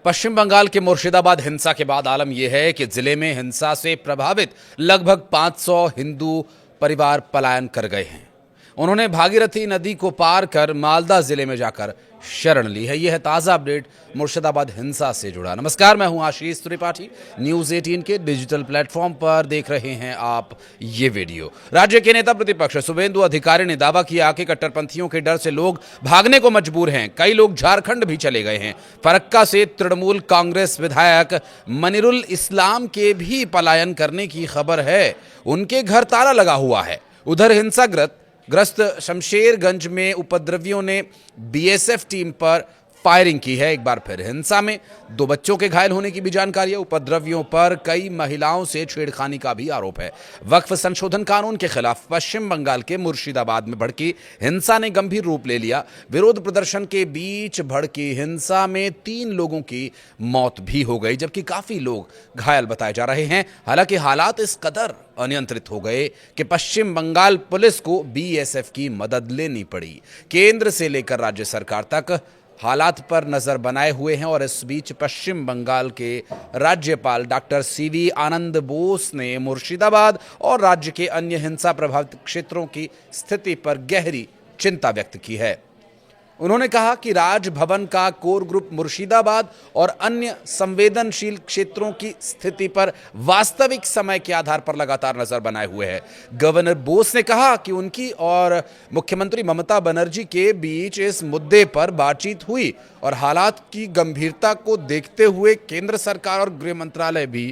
पश्चिम बंगाल के मुर्शिदाबाद हिंसा के बाद आलम यह है कि जिले में हिंसा से प्रभावित लगभग 500 हिंदू परिवार पलायन कर गए हैं। उन्होंने भागीरथी नदी को पार कर मालदा जिले में जाकर शरण ली है। यह है ताज़ा अपडेट मुर्शिदाबाद हिंसा से जुड़ा। नमस्कार, मैं हूं आशीष त्रिपाठी। न्यूज़ 18 के डिजिटल प्लेटफॉर्म पर देख रहे हैं आप ये वीडियो। राज्य के नेता प्रतिपक्ष शुभेंदु अधिकारी ने दावा किया कि कट्टरपंथियों के डर से लोग भागने को मजबूर हैं। कई लोग झारखंड भी चले गए हैं। फरक्का से तृणमूल कांग्रेस विधायक मनिरुल इस्लाम के भी पलायन करने की खबर है। उनके घर ताला लगा हुआ है। उधर हिंसाग्रस्त शमशेरगंज में उपद्रवियों ने बीएसएफ टीम पर फायरिंग की है। एक बार फिर हिंसा में 2 बच्चों के घायल होने की भी जानकारी है। उपद्रवियों पर कई महिलाओं से छेड़खानी का भी आरोप है। वक्फ संशोधन कानून के खिलाफ पश्चिम बंगाल के मुर्शिदाबाद में भड़की हिंसा ने गंभीर रूप ले लिया। विरोध प्रदर्शन के बीच भड़की हिंसा में 3 लोगों की मौत भी हो गई, जबकि काफी लोग घायल बताए जा रहे हैं। हालांकि हालात इस कदर अनियंत्रित हो गए कि पश्चिम बंगाल पुलिस को बीएसएफ की मदद लेनी पड़ी। केंद्र से लेकर राज्य सरकार तक हालात पर नजर बनाए हुए हैं। और इस बीच पश्चिम बंगाल के राज्यपाल डॉक्टर सीवी आनंद बोस ने मुर्शिदाबाद और राज्य के अन्य हिंसा प्रभावित क्षेत्रों की स्थिति पर गहरी चिंता व्यक्त की है। उन्होंने कहा कि राजभवन का कोर ग्रुप मुर्शिदाबाद और अन्य संवेदनशील क्षेत्रों की स्थिति पर वास्तविक समय के आधार पर लगातार नजर बनाए हुए है। गवर्नर बोस ने कहा कि उनकी और मुख्यमंत्री ममता बनर्जी के बीच इस मुद्दे पर बातचीत हुई और हालात की गंभीरता को देखते हुए केंद्र सरकार और गृह मंत्रालय भी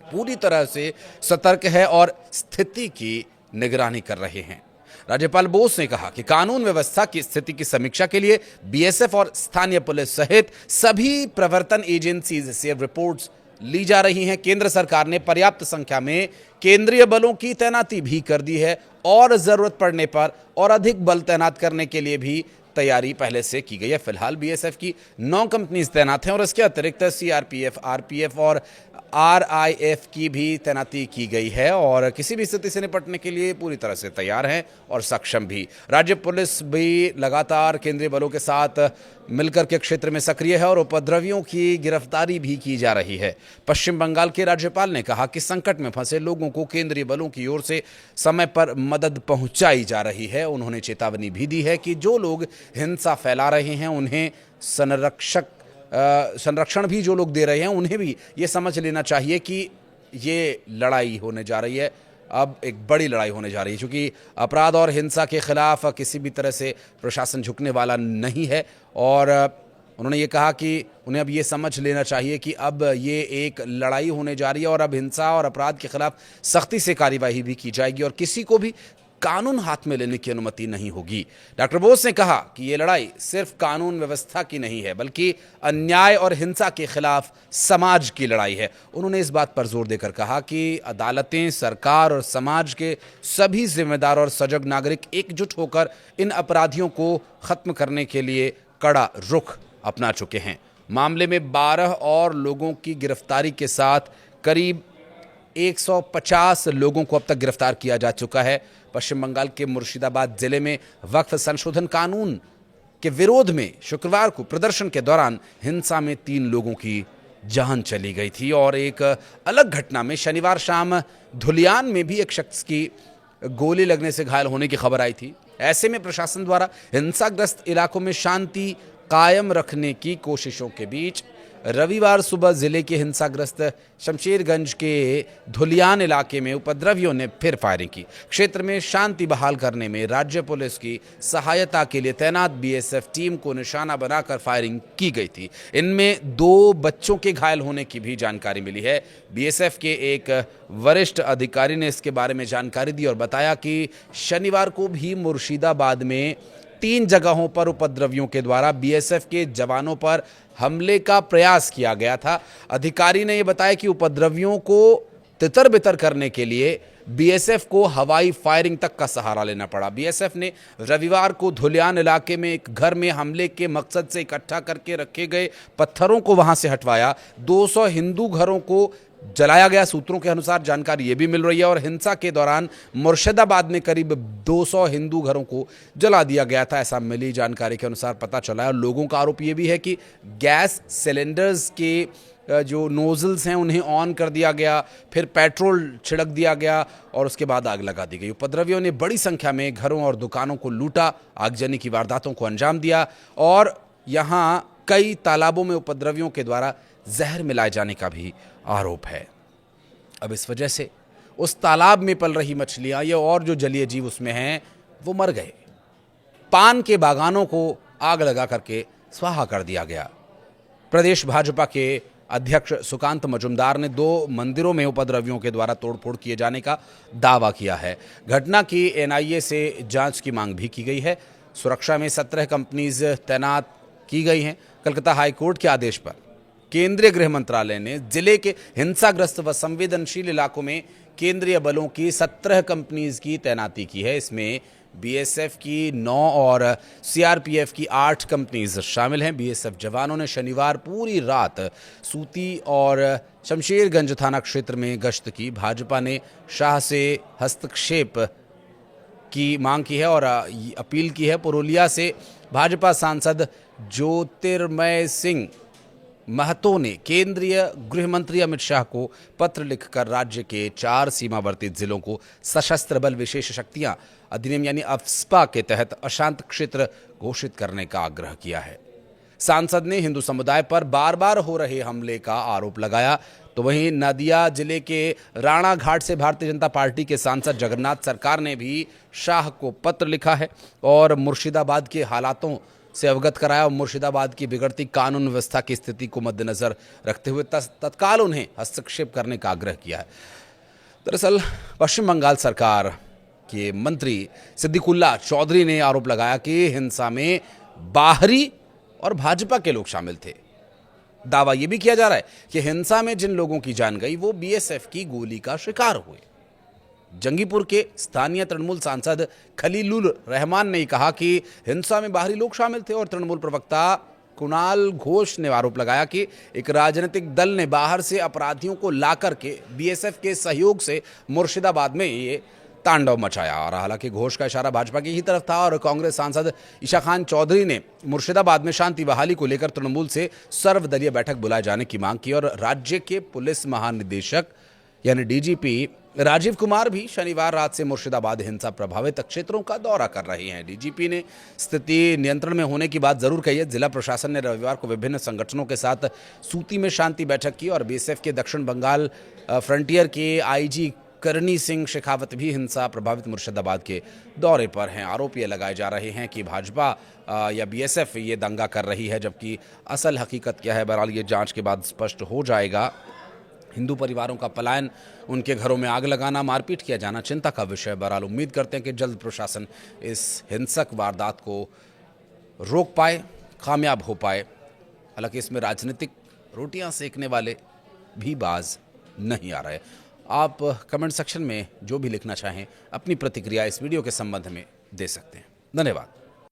पूरी तरह से सतर्क है और स्थिति की निगरानी कर रहे हैं। राज्यपाल बोस ने कहा कि कानून व्यवस्था की स्थिति की समीक्षा के लिए बीएसएफ और स्थानीय पुलिस सहित सभी प्रवर्तन एजेंसीज से रिपोर्ट्स ली जा रही हैं। केंद्र सरकार ने पर्याप्त संख्या में केंद्रीय बलों की तैनाती भी कर दी है और जरूरत पड़ने पर और अधिक बल तैनात करने के लिए भी तैयारी पहले से की गई है। फिलहाल बीएसएफ की 9 कंपनीज तैनात हैं और इसके अतिरिक्त सीआरपीएफ, आरपीएफ और आरआईएफ की भी तैनाती की गई है और किसी भी स्थिति से निपटने के लिए पूरी तरह से तैयार हैं और सक्षम भी। राज्य पुलिस भी लगातार केंद्रीय बलों के साथ मिलकर के क्षेत्र में सक्रिय है और उपद्रवियों की गिरफ्तारी भी की जा रही है। पश्चिम बंगाल के राज्यपाल ने कहा कि संकट में फंसे लोगों को केंद्रीय बलों की ओर से समय पर मदद पहुंचाई जा रही है। उन्होंने चेतावनी भी दी है कि जो लोग हिंसा फैला रहे हैं उन्हें संरक्षण भी जो लोग दे रहे हैं उन्हें भी ये समझ लेना चाहिए कि ये लड़ाई होने जा रही है, अब एक बड़ी लड़ाई होने जा रही है, क्योंकि अपराध और हिंसा के खिलाफ किसी भी तरह से प्रशासन झुकने वाला नहीं है। और उन्होंने ये कहा कि उन्हें अब ये समझ लेना चाहिए कि अब ये एक लड़ाई होने जा रही है और अब हिंसा और अपराध के खिलाफ सख्ती से कार्यवाही भी की जाएगी और किसी को भी कानून हाथ में लेने की अनुमति नहीं होगी। डॉक्टर बोस ने कहा कि ये लड़ाई सिर्फ कानून व्यवस्था की नहीं है, बल्कि अन्याय और हिंसा के खिलाफ समाज की लड़ाई है। उन्होंने इस बात पर जोर देकर कहा कि अदालतें, सरकार और समाज के सभी जिम्मेदार और सजग नागरिक एकजुट होकर इन अपराधियों को खत्म करने के लिए कड़ा रुख अपना चुके हैं। मामले में 12 और लोगों की गिरफ्तारी के साथ करीब 150 लोगों को अब तक गिरफ्तार किया जा चुका है। पश्चिम बंगाल के मुर्शिदाबाद जिले में वक्फ संशोधन कानून के विरोध में शुक्रवार को प्रदर्शन के दौरान हिंसा में 3 लोगों की जान चली गई थी और एक अलग घटना में शनिवार शाम धुलियान में भी एक शख्स की गोली लगने से घायल होने की खबर आई थी। ऐसे में प्रशासन द्वारा हिंसाग्रस्त इलाकों में शांति कायम रखने की कोशिशों के बीच रविवार सुबह जिले के हिंसाग्रस्त शमशेरगंज के धुलियान इलाके में उपद्रवियों ने फिर फायरिंग की। क्षेत्र में शांति बहाल करने में राज्य पुलिस की सहायता के लिए तैनात बीएसएफ टीम को निशाना बनाकर फायरिंग की गई थी। इनमें 2 बच्चों के घायल होने की भी जानकारी मिली है। बीएसएफ के एक वरिष्ठ अधिकारी ने इसके बारे में जानकारी दी और बताया कि शनिवार को भी मुर्शिदाबाद में 3 जगहों पर उपद्रवियों के द्वारा बीएसएफ के जवानों पर हमले का प्रयास किया गया था। अधिकारी ने यह बताया कि उपद्रवियों को तितर बितर करने के लिए बीएसएफ को हवाई फायरिंग तक का सहारा लेना पड़ा। बीएसएफ ने रविवार को धुलियान इलाके में एक घर में हमले के मकसद से इकट्ठा करके रखे गए पत्थरों को वहां से हटवाया। 200 हिंदू घरों को जलाया गया। सूत्रों के अनुसार जानकारी ये भी मिल रही है और हिंसा के दौरान मुर्शिदाबाद में करीब 200 हिंदू घरों को जला दिया गया था, ऐसा मिली जानकारी के अनुसार पता चला है। और लोगों का आरोप ये भी है कि गैस सिलेंडर्स के जो नोजल्स हैं उन्हें ऑन कर दिया गया, फिर पेट्रोल छिड़क दिया गया और उसके बाद आग लगा दी गई। उपद्रवियों ने बड़ी संख्या में घरों और दुकानों को लूटा, आगजनी की वारदातों को अंजाम दिया और यहाँ कई तालाबों में उपद्रवियों के द्वारा जहर मिलाए जाने का भी आरोप है। अब इस वजह से उस तालाब में पल रही मछलियां या और जो जलीय जीव उसमें हैं वो मर गए। पान के बागानों को आग लगा करके स्वाहा कर दिया गया। प्रदेश भाजपा के अध्यक्ष सुकांत मजुमदार ने 2 मंदिरों में उपद्रवियों के द्वारा तोड़फोड़ किए जाने का दावा किया है। घटना की एनआईए से जांच की मांग भी की गई है। सुरक्षा में 17 कंपनीज तैनात की गई हैं। कलकत्ता हाईकोर्ट के आदेश पर केंद्रीय गृह मंत्रालय ने जिले के हिंसाग्रस्त व संवेदनशील इलाकों में केंद्रीय बलों की 17 कंपनीज की तैनाती की है। इसमें बीएसएफ की 9 और सीआरपीएफ की 8 कंपनीज शामिल हैं। बीएसएफ जवानों ने शनिवार पूरी रात सूती और शमशेरगंज थाना क्षेत्र में गश्त की। भाजपा ने शाह से हस्तक्षेप की मांग की है और अपील की है। पुरुलिया से भाजपा सांसद ज्योतिर्मय सिंह महतो ने केंद्रीय गृह मंत्री अमित शाह को पत्र लिखकर राज्य के 4 सीमावर्ती जिलों को सशस्त्र बल विशेष शक्तियां अधिनियम यानी अफ्स्पा के तहत अशांत क्षेत्र घोषित करने का आग्रह किया है। सांसद ने हिंदू समुदाय पर बार बार हो रहे हमले का आरोप लगाया। तो वहीं नदिया जिले के राणा घाट से भारतीय जनता पार्टी के सांसद जगन्नाथ सरकार ने भी शाह को पत्र लिखा है और मुर्शिदाबाद के हालातों से अवगत कराया और मुर्शिदाबाद की बिगड़ती कानून व्यवस्था की स्थिति को मद्देनजर रखते हुए तत्काल उन्हें हस्तक्षेप करने का आग्रह किया है। दरअसल पश्चिम बंगाल सरकार के मंत्री सिद्दीकुल्ला चौधरी ने आरोप लगाया कि हिंसा में बाहरी और भाजपा के लोग शामिल थे। दावा यह भी किया जा रहा है कि हिंसा में जिन लोगों की जान गई वो बीएसएफ की गोली का शिकार हुए। जंगीपुर के स्थानीय तृणमूल सांसद खलीलुर रहमान ने कहा कि हिंसा में बाहरी लोग शामिल थे और तृणमूल प्रवक्ता कुणाल घोष ने आरोप लगाया कि एक राजनीतिक दल ने बाहर से अपराधियों को लाकर के बीएसएफ के सहयोग से मुर्शिदाबाद में ये तांडव मचाया। और हालांकि घोष का इशारा भाजपा की ही तरफ था और कांग्रेस सांसद ईशा खान चौधरी ने मुर्शिदाबाद में शांति बहाली को लेकर तृणमूल से सर्वदलीय बैठक बुलाए जाने की मांग की। और राज्य के पुलिस महानिदेशक यानी डीजीपी राजीव कुमार भी शनिवार रात से मुर्शिदाबाद हिंसा प्रभावित क्षेत्रों का दौरा कर रहे हैं। डीजीपी ने स्थिति नियंत्रण में होने की बात जरूर कही है। जिला प्रशासन ने रविवार को विभिन्न संगठनों के साथ सूती में शांति बैठक की और बीएसएफ के दक्षिण बंगाल फ्रंटियर के आईजी करनी सिंह शेखावत भी हिंसा प्रभावित मुर्शिदाबाद के दौरे पर हैं। आरोप ये लगाए जा रहे हैं कि भाजपा या बीएसएफ ये दंगा कर रही है, जबकि असल हकीकत क्या है बहरहाल ये जांच के बाद स्पष्ट हो जाएगा। हिंदू परिवारों का पलायन, उनके घरों में आग लगाना, मारपीट किया जाना चिंता का विषय। बहरहाल उम्मीद करते हैं कि जल्द प्रशासन इस हिंसक वारदात को रोक पाए, कामयाब हो पाए। हालांकि इसमें राजनीतिक रोटियां सेकने वाले भी बाज नहीं आ रहे। आप कमेंट सेक्शन में जो भी लिखना चाहें अपनी प्रतिक्रिया इस वीडियो के संबंध में दे सकते हैं। धन्यवाद।